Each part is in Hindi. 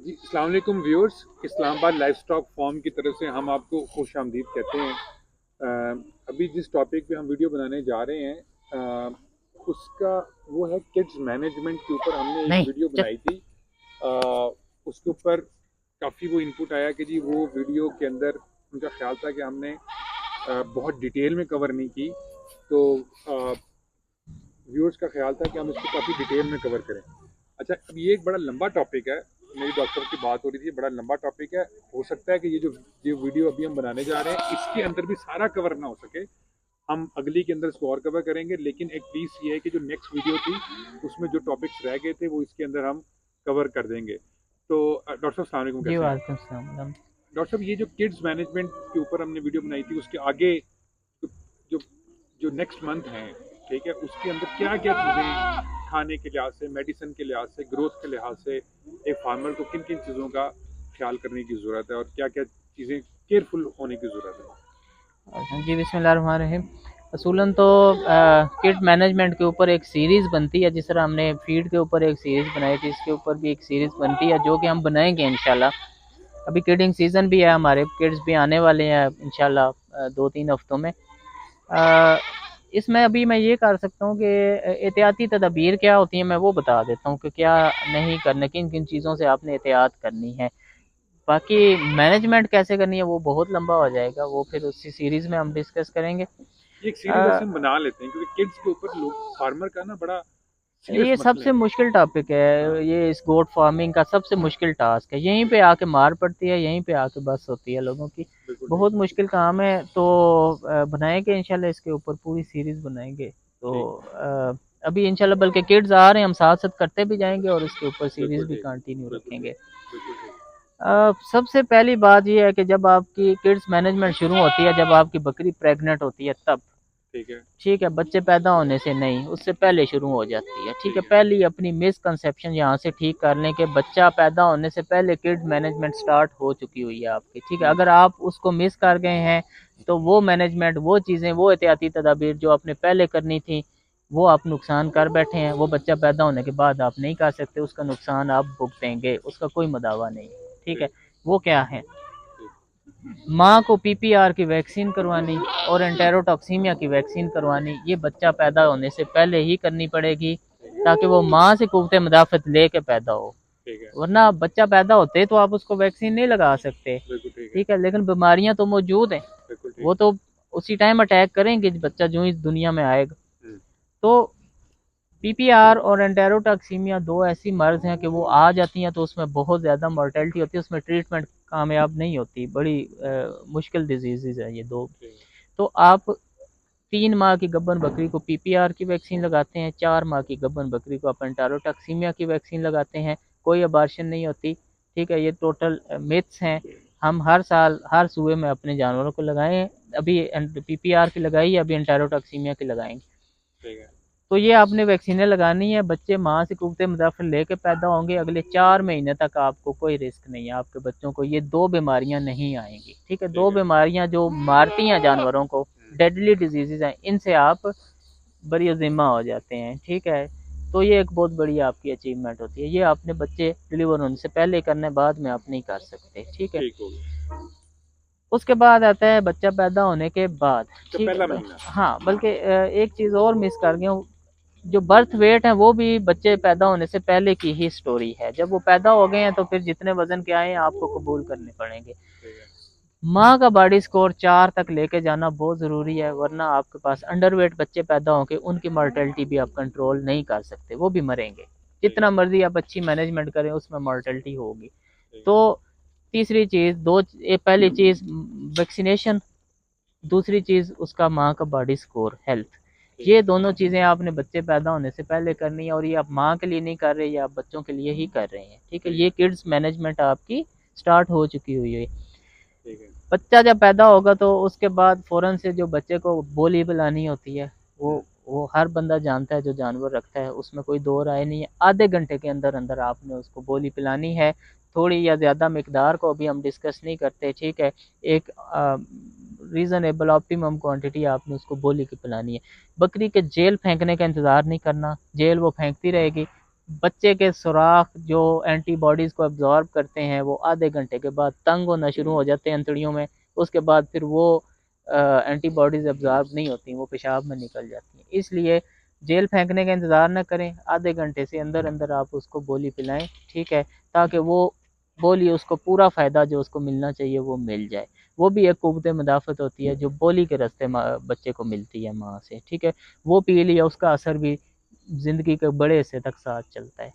जी, अस्सलाम वालेकुम viewers. Islamabad live stock form की तरफ से हम आपको खुश आमदीद कहते हैं। अभी जिस टॉपिक पे हम वीडियो बनाने जा रहे हैं उसका वो है किड्स मैनेजमेंट के ऊपर हमने एक नहीं वीडियो चल। बनाई थी। उसके ऊपर काफ़ी वो इनपुट आया कि जी वो वीडियो के अंदर उनका ख्याल था कि हमने बहुत डिटेल में कवर नहीं की। तो व्यूअर्स का ख्याल था कि हम इसको काफ़ी डिटेल में कवर करें। अच्छा, अब ये एक बड़ा लंबा टॉपिक है। मेरी डॉक्टर की बात हो रही थी, बड़ा लंबा टॉपिक है। हो सकता है कि ये वीडियो अभी हम बनाने जा रहे हैं इसके अंदर भी सारा कवर ना हो सके। हम अगली के अंदर इसको और कवर करेंगे, लेकिन एक प्लीज ये है कि जो नेक्स्ट वीडियो थी उसमें जो टॉपिक्स रह गए थे वो इसके अंदर हम कवर कर देंगे। तो डॉक्टर साहब अस्सलाम वालेकुम, जी कैसे हैं आप? वालेकुम सलाम। डॉक्टर साहब, ये जो किड्स मैनेजमेंट के ऊपर हमने वीडियो बनाई थी उसके आगे जो जो, जो नेक्स्ट मंथ है, ठीक है, उसके अंदर क्या क्या चीज़ें खाने के लिहाज से, मेडिसिन के लिहाज से, ग्रोथ के लिहाज से एक फार्मर को किन किन चीज़ों का ख्याल करने की ज़रूरत है और क्या क्या चीज़ें केयरफुल होने की ज़रूरत है? जी बिस्मिल्लाहिर्रहमानिर्रहीम। असूलन तो किड मैनेजमेंट के ऊपर एक सीरीज़ बनती है, जिस तरह हमने फीड के ऊपर एक सीरीज़ बनाई थी, इसके ऊपर भी एक सीरीज़ बनती है जो कि हम बनाएंगे इंशाल्लाह। अभी किडिंग सीज़न भी है, हमारे किड्स भी आने वाले हैं इंशाल्लाह 2-3 हफ्तों में। अ, इसमें अभी मैं ये कर सकता हूँ कि एहतियाती तदाबीर क्या होती हैं मैं वो बता देता हूँ कि क्या नहीं करना, किन किन चीज़ों से आपने एहतियात करनी है। बाकी मैनेजमेंट कैसे करनी है वो बहुत लंबा हो जाएगा, वो फिर उसी सीरीज में हम डिस्कस करेंगे। ये एक सीरीज अ, ऐसे हम बना लेते हैं क्योंकि किड्स के ऊपर लोग फार्मर का ना बड़ा सीरियस ये मसला सबसे है। मुश्किल टॉपिक हाँ, है, ये इस गोट फार्मिंग का सबसे मुश्किल टास्क है। यहीं पे आके मार पड़ती है, यहीं पे आके बस होती है लोगों की। बिल्कुल ठीक। बहुत मुश्किल काम है। तो बनाएंगे इंशाल्लाह, इसके ऊपर पूरी सीरीज बनाएंगे। तो ठीक। अभी इंशाल्लाह बल्कि किड्स आ रहे हैं, हम साथ साथ करते भी जाएंगे और इसके ऊपर सीरीज बिल्कुल भी ठीक। कंटिन्यू बिल्कुल ठीक। रखेंगे। बिल्कुल ठीक। सबसे पहली बात यह है कि जब आपकी किड्स मैनेजमेंट शुरू होती है, जब आपकी बकरी प्रेग्नेंट होती है तब। ठीक है। ठीक है, बच्चे पैदा होने से नहीं, उससे पहले शुरू हो जाती है। ठीक है, ठीक है। पहली अपनी मिसकंसेप्शन यहाँ से ठीक कर लें कि बच्चा पैदा होने से पहले किड मैनेजमेंट स्टार्ट हो चुकी हुई है आपकी। ठीक है, हम्म। अगर आप उसको मिस कर गए हैं तो वो मैनेजमेंट, वो चीज़ें, वो एहतियाती तदाबीर जो आपने पहले करनी थी वो आप नुकसान कर बैठे हैं। वो बच्चा पैदा होने के बाद आप नहीं कर सकते, उसका नुकसान आप भुगतेंगे, उसका कोई मदावा नहीं। ठीक है, ठीक। वो क्या है? ठीक। माँ को पीपीआर की वैक्सीन करवानी और एंटेरोटॉक्सीमिया की वैक्सीन करवानी, ये बच्चा पैदा होने से पहले ही करनी पड़ेगी, ठीक है। ताकि वो माँ से कुव्वत मदाफ़त लेके पैदा हो। ठीक है। वरना बच्चा पैदा होते तो आप उसको वैक्सीन नहीं लगा सकते। बिल्कुल ठीक है। ठीक है, लेकिन बीमारियां तो मौजूद हैं, बिल्कुल ठीक। वो तो उसी टाइम अटैक करेंगे बच्चा जो इस दुनिया में आएगा। हम्म। तो पीपीआर और एंटेरोटॉक्सीमिया दो ऐसी मर्ज हैं कि वो आ जाती हैं तो उसमें बहुत ज़्यादा मोर्टेलिटी होती है, उसमें ट्रीटमेंट कामयाब नहीं होती, बड़ी मुश्किल डिजीज़ है ये दो। ठीक है। तो आप 3 माह की गब्बन बकरी को पीपीआर की वैक्सीन लगाते हैं, 4 माह की गब्बन बकरी को आप एंटेरोटॉक्सीमिया की वैक्सीन लगाते हैं, कोई अबार्शन नहीं होती। ठीक है, ये टोटल मिथ्स हैं। हम हर साल हर सूबे में अपने जानवरों को लगाएं। अभी पीपीआर की लगाई है, अभी एंटेरोटॉक्सीमिया की लगाएंगे। ठीक है। तो ये आपने वैक्सीनें लगानी है, बच्चे माँ से कुव्वत मुदाफ़त लेके पैदा होंगे, अगले 4 महीने तक आपको कोई रिस्क नहीं है, आपके बच्चों को ये दो बीमारियां नहीं आएंगी। ठीक है, ठीक दो है। बीमारियां जो मारती हैं जानवरों को, हम्म। डेडली डिजीज़ हैं, इनसे आप बरी ज़िम्मा हो जाते हैं। ठीक है, तो ये एक बहुत बड़ी आपकी अचीवमेंट होती है, ये आपने बच्चे डिलीवर होने से पहले करने, बाद में आप नहीं कर सकते। ठीक है, ठीक हो गया। उसके बाद आता है बच्चा पैदा होने के बाद। अच्छा, ठीक पहला है, महीना। हाँ, बल्कि एक चीज़ और मिस कर गया हूँ। जो बर्थ वेट है वो भी बच्चे पैदा होने से पहले की ही स्टोरी है। जब वो पैदा हो गए हैं तो फिर जितने वजन के आए हैं आपको कबूल करने पड़ेंगे। ठीक है। माँ का बॉडी स्कोर 4 तक लेके जाना बहुत ज़रूरी है, वरना आपके पास अंडरवेट बच्चे पैदा होंगे, उनकी मॉर्टेलिटी भी आप कंट्रोल नहीं कर सकते, वो भी मरेंगे। ठीक है। जितना मर्जी आप अच्छी मैनेजमेंट करें उसमें मॉर्टेलिटी होगी। ठीक है। तो तीसरी चीज़, पहली चीज़ वैक्सीनेशन, दूसरी चीज़ उसका माँ का बॉडी स्कोर, हेल्थ। ठीक ये है। दोनों चीज़ें आपने बच्चे पैदा होने से पहले करनी है, और ये आप माँ के लिए नहीं कर रहे, ये आप बच्चों के लिए ही कर रहे हैं। ठीक है, ठीक ये है। किड्स मैनेजमेंट आपकी स्टार्ट हो चुकी हुई है। ठीक है। बच्चा जब पैदा होगा तो उसके बाद फ़ौरन से जो बच्चे को बोली पिलानी होती है, हम्म। वो हर बंदा जानता है जो जानवर रखता है, उसमें कोई दो राय नहीं है। आधे घंटे के अंदर अंदर आपने उसको बोली पिलानी है, थोड़ी या ज़्यादा मकदार को अभी हम डिस्कस नहीं करते। ठीक है, एक रीज़नेबल ऑप्टिमम क्वांटिटी आपने उसको बोली की पिलानी है। बकरी के जेल फेंकने का इंतज़ार नहीं करना, जेल वो फेंकती रहेगी, बच्चे के सुराख जो एंटीबॉडीज़ को एब्जॉर्ब करते हैं वो आधे घंटे के बाद तंग होना शुरू हो जाते हैं अंतड़ियों में। उसके बाद फिर वो एंटीबॉडीज़ एब्जॉर्ब नहीं होती, वो पेशाब में निकल जाती हैं। इसलिए जेल फेंकने का इंतज़ार न करें, आधे घंटे से अंदर अंदर आप उसको गोली पिलाएं, ठीक है, ताकि वो गोली उसको पूरा फ़ायदा जो उसको मिलना चाहिए वो मिल जाए। वो भी एक क़ुव्वत मुदाफ़त होती है जो गोली के रास्ते बच्चे को मिलती है माँ से, ठीक है। वो पी लिया, उसका असर भी ज़िंदगी के बड़े हिस्से तक साथ चलता है।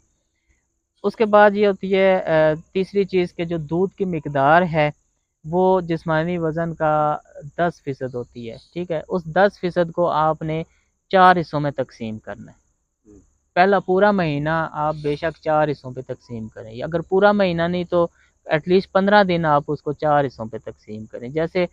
उसके बाद ये होती है तीसरी चीज़ के जो दूध की मिकदार है वो जिस्मानी वज़न का 10% होती है, ठीक है। उस 10% को आपने 4 हिस्सों में तक़सीम करना है। पहला पूरा महीना आप बेशक 4 हिस्सों पे तक़सीम करें, या अगर पूरा महीना नहीं तो एटलीस्ट 15 दिन आप उसको 4 हिस्सों पे तक़सीम करें। जैसे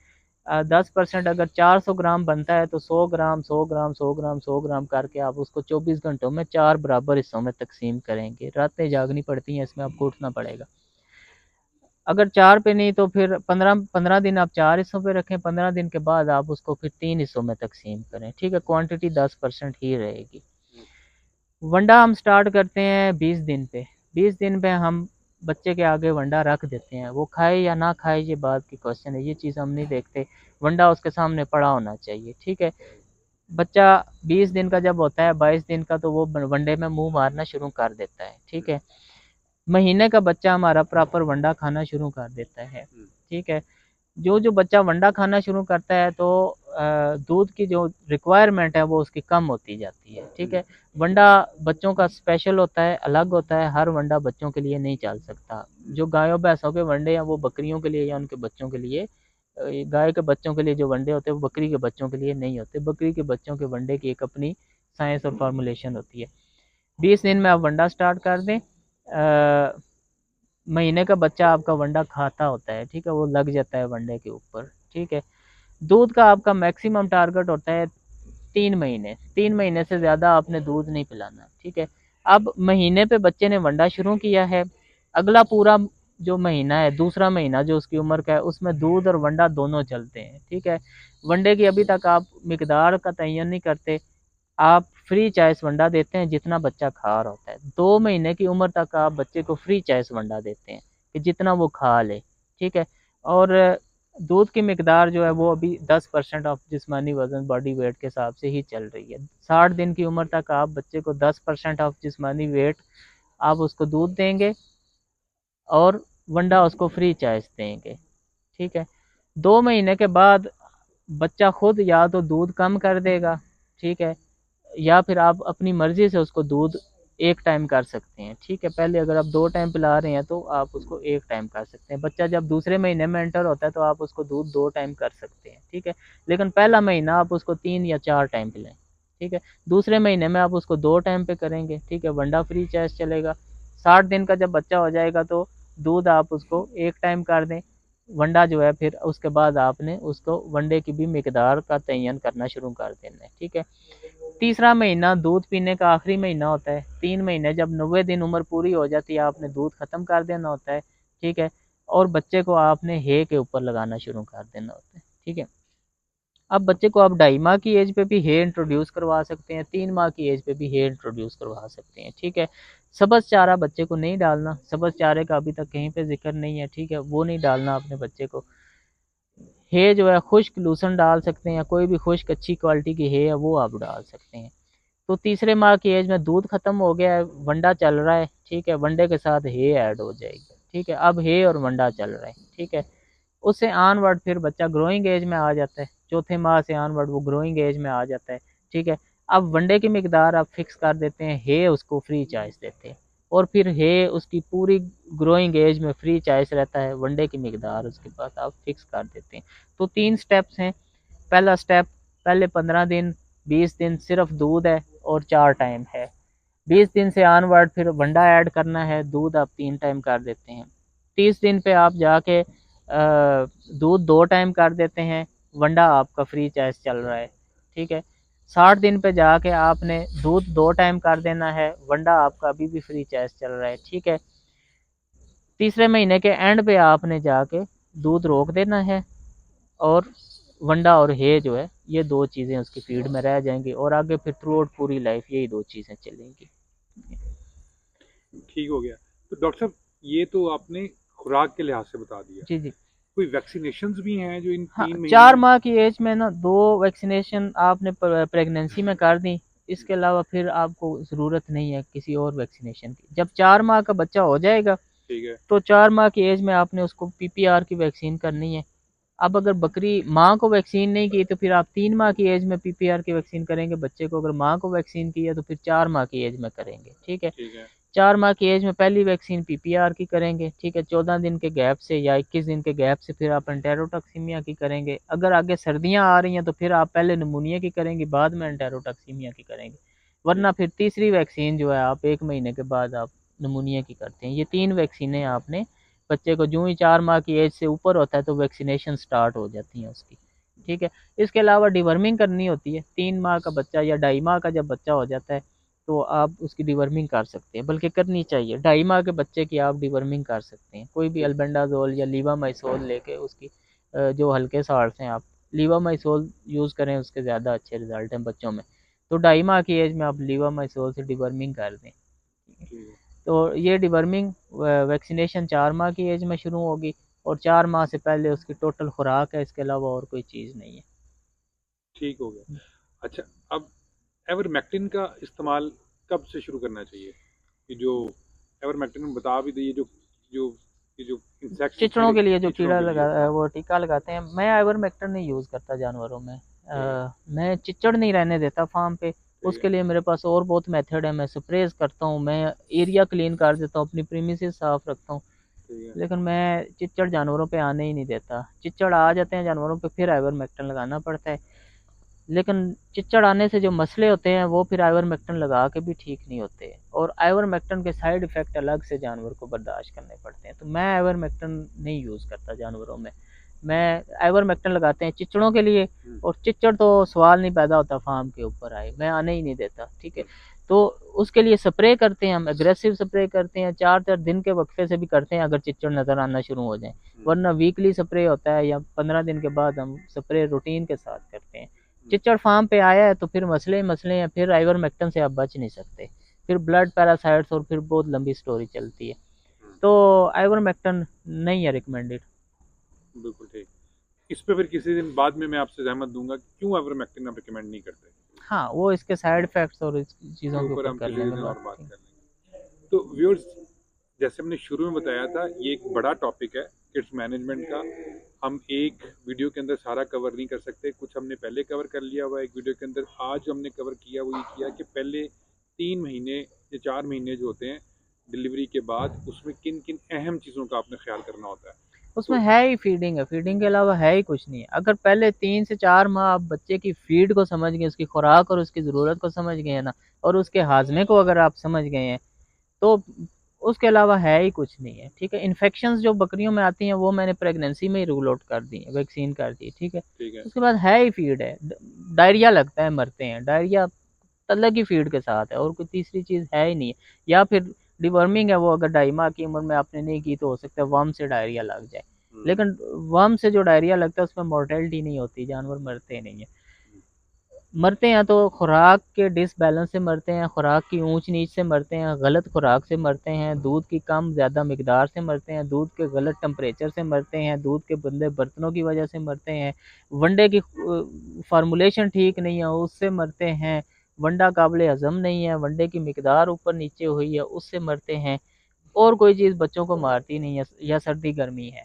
10% अगर 400 ग्राम बनता है तो 100 ग्राम 100 ग्राम 100 ग्राम 100 ग्राम करके आप उसको 24 घंटों में 4 बराबर हिस्सों में तक़सीम करेंगे। रातें जागनी पड़ती हैं, इसमें आपको उठना पड़ेगा। अगर 4 पे नहीं तो फिर 15 दिन आप 4 हिस्सों पे रखें, 15 दिन के बाद आप उसको फिर 3 हिस्सों में तक़सीम करें, ठीक है। क्वांटिटी 10% ही रहेगी। वंडा हम स्टार्ट करते हैं 20 दिन पे। 20 दिन पे हम बच्चे के आगे वंडा रख देते हैं, वो खाए या ना खाए ये बात की क्वेश्चन है, ये चीज़ हम नहीं देखते। वंडा उसके सामने पड़ा होना चाहिए, ठीक है। बच्चा 20 दिन का जब होता है, 22 दिन का, तो वो वंडे में मुंह मारना शुरू कर देता है, ठीक है। महीने का बच्चा हमारा प्रॉपर वंडा खाना शुरू कर देता है, ठीक है। जो जो बच्चा वंडा खाना शुरू करता है तो दूध की जो रिक्वायरमेंट है वो उसकी कम होती जाती है, ठीक है। वंडा बच्चों का स्पेशल होता है, अलग होता है, हर वंडा बच्चों के लिए नहीं चल सकता। जो गायों भैंसों के वंडे हैं वो बकरियों के लिए या उनके बच्चों के लिए, गाय के बच्चों के लिए जो वंडे होते हैं वो बकरी के बच्चों के लिए नहीं होते। बकरी के बच्चों के वंडे की एक अपनी साइंस और फार्मूलेशन होती है। 20 दिन में आप वंडा स्टार्ट कर दें। महीने का बच्चा आपका वंडा खाता होता है, ठीक है, वो लग जाता है वंडे के ऊपर, ठीक है। दूध का आपका मैक्सिमम टारगेट होता है 3 महीने। 3 महीने से ज़्यादा आपने दूध नहीं पिलाना, ठीक है। अब महीने पे बच्चे ने वंडा शुरू किया है, अगला पूरा जो महीना है, दूसरा महीना जो उसकी उम्र का है, उसमें दूध और वंडा दोनों चलते हैं, ठीक है। वंडे की अभी तक आप मिकदार का तयन नहीं करते, आप फ्री चॉइस वंडा देते हैं जितना बच्चा खा रहा होता है। 2 महीने की उम्र तक आप बच्चे को फ्री चॉइस वंडा देते हैं कि जितना वो खा ले, ठीक है। और दूध की मिकदार जो है वो अभी 10% ऑफ जिस्मानी वज़न बॉडी वेट के हिसाब से ही चल रही है। 60 दिन की उम्र तक आप बच्चे को 10% ऑफ जिस्मानी वेट आप उसको दूध देंगे और वंडा उसको फ्री चॉइस देंगे, ठीक है। 2 महीने के बाद बच्चा खुद या तो दूध कम कर देगा, ठीक है, या फिर आप अपनी मर्ज़ी से उसको दूध एक टाइम कर सकते हैं, ठीक है। पहले अगर आप 2 टाइम पिला रहे हैं तो आप उसको एक टाइम कर सकते हैं। बच्चा जब दूसरे महीने में एंटर होता है तो आप उसको दूध 2 टाइम कर सकते हैं, ठीक है। लेकिन पहला महीना आप उसको 3 या 4 टाइम पिलाएं, ठीक है। दूसरे महीने में आप उसको 2 टाइम पे करेंगे, ठीक है, वंडा फ्री चॉइस चलेगा। 60 दिन का जब बच्चा हो जाएगा तो दूध आप उसको एक टाइम कर दें, वंडा जो है फिर उसके बाद आपने उसको वंडे की भी मिकदार का तयन करना शुरू कर देना है, ठीक है। तीसरा महीना दूध पीने का आखिरी महीना होता है। 3 महीने जब 90 दिन उम्र पूरी हो जाती है आपने दूध ख़त्म कर देना होता है, ठीक है। और बच्चे को आपने हे के ऊपर लगाना शुरू कर देना होता है, ठीक है। अब बच्चे को आप 2.5 माह की एज पे भी हे इंट्रोड्यूस करवा सकते हैं, 3 माह की एज पे भी हे इंट्रोड्यूस करवा सकते हैं, ठीक है। सब्ज़ चारा बच्चे को नहीं डालना, सब्ज़ चारे का अभी तक कहीं पे जिक्र नहीं है, ठीक है, वो नहीं डालना अपने बच्चे को। हे जो है खुश्क लूसन डाल सकते हैं, कोई भी खुश्क अच्छी क्वालिटी की हे है वो आप डाल सकते हैं। तो तीसरे माह की एज में दूध ख़त्म हो गया है, वंडा चल रहा है, ठीक है, वंडे के साथ हे ऐड हो जाएगी, ठीक है। अब हे और वंडा चल रहा है, ठीक है। उससे ऑनवर्ड फिर बच्चा ग्रोइंग एज में आ जाता है, चौथे माह से ऑनवर्ड वो ग्रोइंग एज में आ जाता है, ठीक है। अब वनडे की मिकदार आप फिक्स कर देते हैं, हे उसको फ्री चॉइस देते हैं, और फिर हे उसकी पूरी ग्रोइंग एज में फ्री चॉइस रहता है, वनडे की मिकदार उसके पास आप फिक्स कर देते हैं। तो 3 स्टेप्स हैं। पहला स्टेप, पहले 15 दिन 20 दिन सिर्फ दूध है और 4 टाइम है। 20 दिन से ऑनवर्ड फिर वंडा ऐड करना है, दूध आप 3 टाइम कर देते हैं। 30 दिन पे आप जाके दूध 2 टाइम कर देते हैं, वंडा आपका फ्री चॉइस चल रहा है, ठीक है। 60 दिन पे जाके आपने दूध 2 टाइम कर देना है, वंडा आपका अभी भी फ्री चॉइस चल रहा है, ठीक है। तीसरे महीने के एंड पे आपने जाके दूध रोक देना है, और वंडा और हे जो है ये 2 चीज़ें उसकी फीड में रह जाएंगी, और आगे फिर थ्रू आउट पूरी लाइफ यही 2 चीज़ें चलेंगी। ठीक हो गया। तो डॉक्टर साहब ये तो आपने खुराक के लिहाज से बता दिया, जी जी। कोई वैक्सीनेशंस भी हैं जो इन हाँ, 3 महीनों 4 में? माह की एज में ना 2 वैक्सीनेशन आपने प्रेगनेंसी में कर दी, इसके अलावा फिर आपको ज़रूरत नहीं है किसी और वैक्सीनेशन की। जब 4 माह का बच्चा हो जाएगा ठीक है। तो 4 माह की एज में आपने उसको पीपीआर की वैक्सीन करनी है। अब अगर बकरी माँ को वैक्सीन नहीं की तो फिर आप 3 माह की एज में पीपीआर की वैक्सीन करेंगे बच्चे को, अगर माँ को वैक्सीन की है तो फिर 4 माह की एज में करेंगे, ठीक है। ठीक है। 4 माह की एज में पहली वैक्सीन पीपीआर की करेंगे, ठीक है। 14 दिन के गैप से या 21 दिन के गैप से फिर आप एंटेरोटॉक्सीमिया की करेंगे। अगर आगे सर्दियां आ रही हैं तो फिर आप पहले निमोनिया की करेंगे, बाद में एंटेरोटॉक्सीमिया की करेंगे। वरना फिर तीसरी वैक्सीन जो है आप 1 महीने के बाद आप निमोनिया की करते हैं। ये 3 वैक्सीनें आपने बच्चे को जो ही 4 माह की एज से ऊपर होता है तो वैक्सीनेशन स्टार्ट हो जाती हैं उसकी, ठीक है। इसके अलावा डिवर्मिंग करनी होती है। 3 माह का बच्चा या 2.5 माह का जब बच्चा हो जाता है तो आप उसकी डिवर्मिंग कर सकते हैं, बल्कि करनी चाहिए। 2.5 माह के बच्चे की आप डिवर्मिंग कर सकते हैं, कोई भी ठीक। अल्बेंडाजोल या लीवामाइसोल लेके उसकी जो हल्के साल्ट हैं आप लीवामाइसोल यूज़ करें, उसके ज़्यादा अच्छे रिजल्ट हैं बच्चों में। तो 2.5 माह की एज में आप लीवामाइसोल से डिवर्मिंग कर दें। ठीक है। तो ये डिवर्मिंग वैक्सीनेशन 4 माह की एज में शुरू होगी और 4 माह से पहले उसकी टोटल खुराक है, इसके अलावा और कोई चीज़ नहीं है। ठीक हो गया। अच्छा, अब एवरमेक्टिन का इस्तेमाल कब से शुरू करना चाहिए? कि जो एवरमेक्टिन बता भी दिए, जो जो ये जो इंसेक्ट्स चिचड़ों कीड़े के लिए जो कीचड़ों कीड़ा के लिए। लगा वो टीका लगाते हैं। मैं आइवरमेक्टिन नहीं यूज़ करता जानवरों में। ठीक है। मैं चिचड़ नहीं रहने देता फार्म पे। ठीक है। उसके लिए मेरे पास और बहुत मेथड है। मैं स्प्रेज करता हूँ, मैं एरिया क्लीन कर देता हूँ, अपनी प्रीमिसेस साफ रखता हूँ। ठीक है। लेकिन मैं चिचड़ जानवरों पे आने ही नहीं देता। चिचड़ आ जाते हैं जानवरों पे फिर आइवरमेक्टिन लगाना पड़ता है। लेकिन चिच्चड़ आने से जो मसले होते हैं वो फिर आइवरमेक्टिन लगा के भी ठीक नहीं होते, और आइवरमेक्टिन के साइड इफ़ेक्ट अलग से जानवर को बर्दाश्त करने पड़ते हैं। तो मैं आइवरमेक्टिन नहीं यूज़ करता जानवरों में। मैं आइवरमेक्टिन लगाते हैं चिच्चड़ों के लिए, और चिच्चड़ तो सवाल नहीं पैदा होता फार्म के ऊपर आए, मैं आने ही नहीं देता, ठीक है। तो उसके लिए स्प्रे करते हैं हम, एग्रेसिव स्प्रे करते हैं, 4-4 दिन के वक्फे से भी करते हैं अगर चिच्चड़ नज़र आना शुरू हो जाए। वरना वीकली स्प्रे होता है या 15 दिन के बाद हम स्प्रे रूटीन के साथ करते हैं। चिच्चड़ फार्म पे आया है तो फिर मसले मसले हैं, फिर आइवरमेक्टिन से आप बच नहीं सकते, फिर ब्लड पैरासाइट्स और फिर बहुत लंबी स्टोरी चलती है। तो आइवरमेक्टिन नहीं है रिकमेंडेड। बिल्कुल ठीक। इस पे फिर किसी दिन बाद में मैं आपसे जहमत दूंगा कि क्यों एवरमेक्टिन आप रिकमेंड नहीं करते, हाँ, वो इसके साइड इफेक्ट्स और इस के चीज़ों के ऊपर ऊपर हम कर किसी लेंगे दिन बात, और बात ठीक। कर लेंगे। तो व्यूअर्स, जैसे हमने शुरू में बताया था, ये एक बड़ा टॉपिक है किड्स मैनेजमेंट का। हम एक वीडियो के अंदर सारा कवर नहीं कर सकते, कुछ हमने पहले कवर कर लिया हुआ एक वीडियो के अंदर। आज जो हमने कवर किया वो ये किया कि पहले 3 महीने या 4 महीने जो होते हैं डिलीवरी के बाद, उसमें किन किन अहम चीज़ों का आपने ख्याल करना होता है। उसमें तो है ही फीडिंग है, फीडिंग के अलावा है ही कुछ नहीं है। अगर पहले 3 से 4 माह आप बच्चे की फीड को समझ गए, उसकी खुराक और उसकी ज़रूरत को समझ गए हैं ना, और उसके हाजमे को अगर आप समझ गए हैं तो उसके अलावा है ही कुछ नहीं है, ठीक है। इन्फेक्शंस जो बकरियों में आती हैं वो मैंने प्रेगनेंसी में ही रूल आउट कर दी, वैक्सीन कर दी, ठीक है। ठीक है। उसके बाद है ही फीड है। डायरिया लगता है, मरते हैं, डायरिया अलग ही फीड के साथ है, और कोई तीसरी चीज़ है ही नहीं है। या फिर डिवर्मिंग है, वो अगर 2.5 माह की उम्र में आपने नहीं की तो हो सकता है वर्म से डायरिया लग जाए। लेकिन वर्म से जो डायरिया लगता है उसमें मोर्टेलिटी नहीं होती, जानवर मरते नहीं है। मरते हैं तो खुराक के डिसबैलेंस से मरते हैं, खुराक की ऊंच नीच से मरते हैं, गलत खुराक से मरते हैं, दूध की कम ज़्यादा मकदार से मरते हैं, दूध के गलत टेम्परेचर से मरते हैं, दूध के गंदे बर्तनों की वजह से मरते हैं, वनडे की फार्मूलेशन ठीक नहीं है उससे मरते हैं, वंडा काबिल हज़म नहीं है, वनडे की मकदार ऊपर नीचे हुई है उससे मरते हैं। और कोई चीज़ बच्चों को मारती नहीं है, या सर्दी गर्मी है।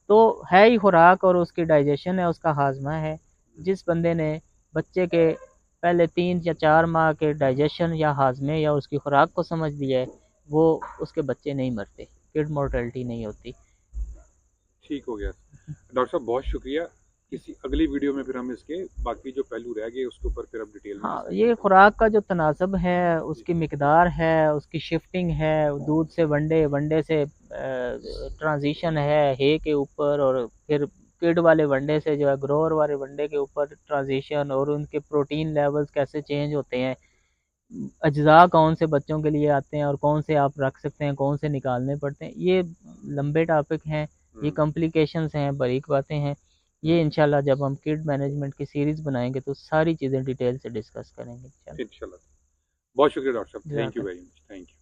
तो है ही खुराक और उसकी डाइजेशन है, उसका हाजमा है। जिस बंदे ने बच्चे के पहले 3 या 4 माह के डाइजेशन या हाजमे या उसकी खुराक को समझ लिया है, वो उसके बच्चे नहीं मरते, किड मोर्टेलिटी नहीं होती। ठीक हो गया डॉक्टर साहब, बहुत शुक्रिया। किसी अगली वीडियो में फिर हम इसके बाकी जो पहलू रह गए उसके ऊपर फिर अब डिटेल में हाँ, डिस्कस ये करेंगे। खुराक का जो तनासब है, उसकी मकदार है, उसकी शिफ्टिंग है, दूध से वनडे, वनडे से ट्रांजिशन है हे के ऊपर, और फिर किड वाले वनडे से जो है ग्रोअर वाले वनडे के ऊपर ट्रांजिशन, और उनके प्रोटीन लेवल्स कैसे चेंज होते हैं, अज्जा कौन से बच्चों के लिए आते हैं और कौन से आप रख सकते हैं, कौन से निकालने पड़ते हैं, ये लंबे टॉपिक हैं, ये कॉम्प्लिकेशंस हैं, बारीक बातें हैं। ये इंशाल्लाह जब हम किड मैनेजमेंट की सीरीज़ बनाएंगे तो सारी चीज़ें डिटेल से डिस्कस करेंगे इंशाल्लाह। इंशाल्लाह। बहुत शुक्रिया डॉक्टर साहब, थैंक यू जज़ाकल्लाह। Very much, thank you.